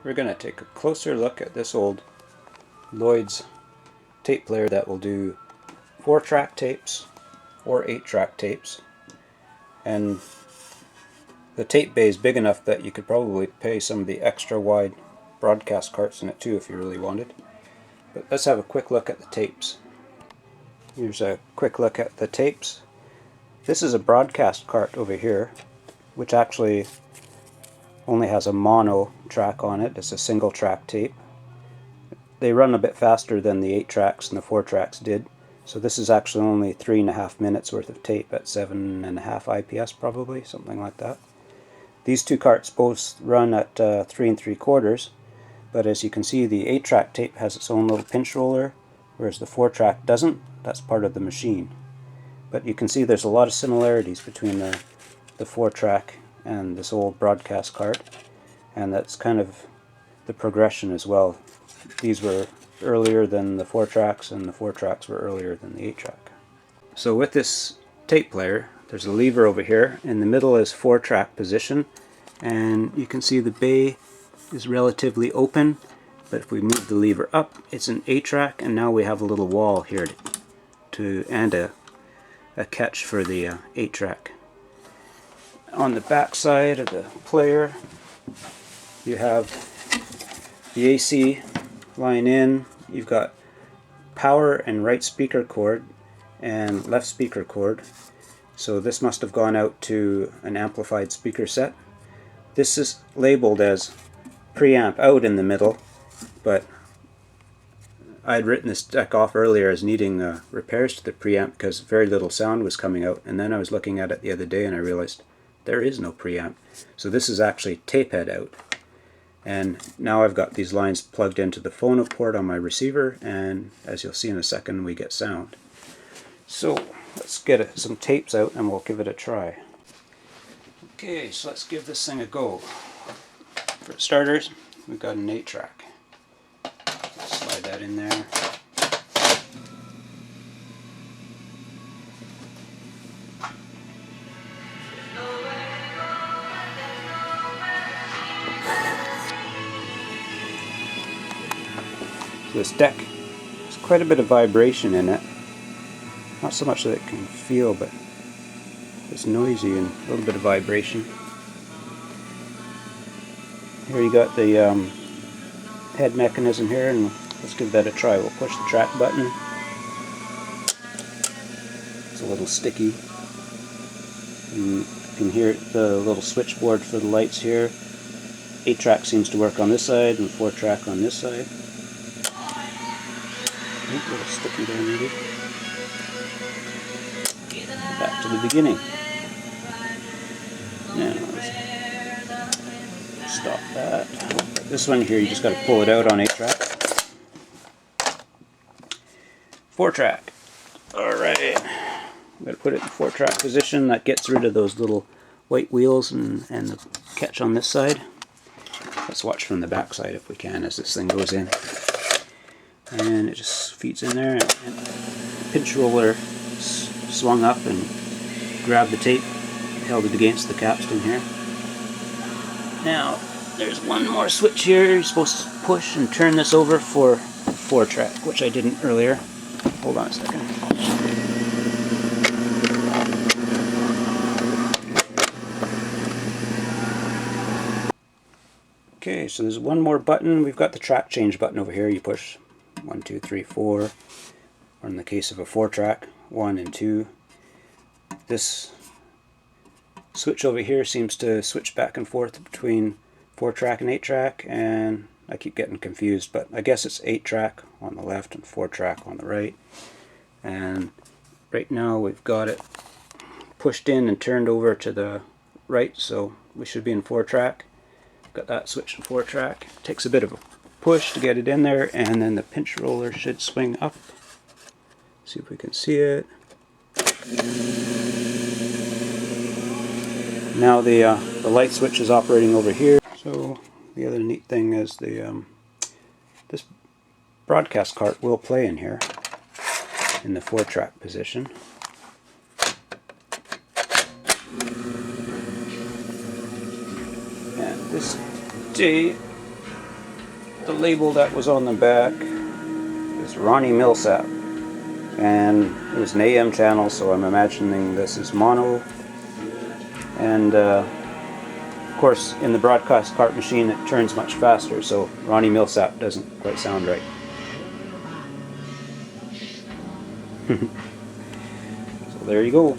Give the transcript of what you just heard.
We're going to take a closer look at this old Lloyds tape player that will do 4-track tapes or 8-track tapes. And the tape bay is big enough that you could probably pay some of the extra wide broadcast carts in it too if you really wanted. But let's have a quick look at the tapes. Here's a quick look at the tapes. This is a broadcast cart over here, which actually only has a mono track on it. It's a single track tape. They run a bit faster than the 8 tracks and the 4 tracks did. So this is actually only 3.5 minutes worth of tape at 7.5 IPS probably, something like that. These two carts both run at 3 3/4, but as you can see the 8-track tape has its own little pinch roller, whereas the 4-track doesn't. That's part of the machine. But you can see there's a lot of similarities between the 4-track and this old broadcast cart, and that's kind of the progression as well. These were earlier than the 4 tracks, and the 4 tracks were earlier than the 8 track. So with this tape player, there's a lever over here. In the middle is 4-track position, and you can see the bay is relatively open, but if we move the lever up, it's an 8 track, and now we have a little wall here and a catch for the 8 track. On the back side of the player, you have the AC line in. You've got power and right speaker cord and left speaker cord. So this must have gone out to an amplified speaker set. This is labeled as preamp out in the middle, but I had written this deck off earlier as needing repairs to the preamp because very little sound was coming out, and then I was looking at it the other day and I realized there is no preamp. So this is actually tape head out. And now I've got these lines plugged into the phono port on my receiver, and as you'll see in a second, we get sound. So let's get some tapes out and we'll give it a try. Okay, so let's give this thing a go. For starters, we've got an 8-track. Slide that in there. This deck, there's quite a bit of vibration in it. Not so much that it can feel, but it's noisy and a little bit of vibration. Here you got the head mechanism here, and let's give that a try. We'll push the track button. It's a little sticky. You can hear the little switchboard for the lights here. 8-track seems to work on this side and 4-track on this side. A little sticky there maybe. Back to the beginning. Now let's stop that. This one here, you just got to pull it out on 8-track. 4-track. Alright. I'm going to put it in 4-track position. That gets rid of those little white wheels and the catch on this side. Let's watch from the back side if we can as this thing goes in. And it just feeds in there, and the pinch roller swung up and grabbed the tape, held it against the capstan here. Now, there's one more switch here. You're supposed to push and turn this over for 4-track, which I didn't earlier. Hold on a second. Okay, so there's one more button. We've got the track change button over here. You push 1, 2, 3, 4, or in the case of a 4-track, 1 and 2. This switch over here seems to switch back and forth between 4-track and 8-track, and I keep getting confused, but I guess it's 8-track on the left and 4-track on the right. And right now we've got it pushed in and turned over to the right, so we should be in 4-track. Got that switch in 4-track. Takes a bit of a push to get it in there, and then the pinch roller should swing up. See if we can see it. Now the light switch is operating over here. So the other neat thing is this broadcast cart will play in here in the 4-track position. And this tape the label that was on the back is Ronnie Millsap, and it was an AM channel, so I'm imagining this is mono. And of course, in the broadcast cart machine it turns much faster, so Ronnie Millsap doesn't quite sound right. So there you go.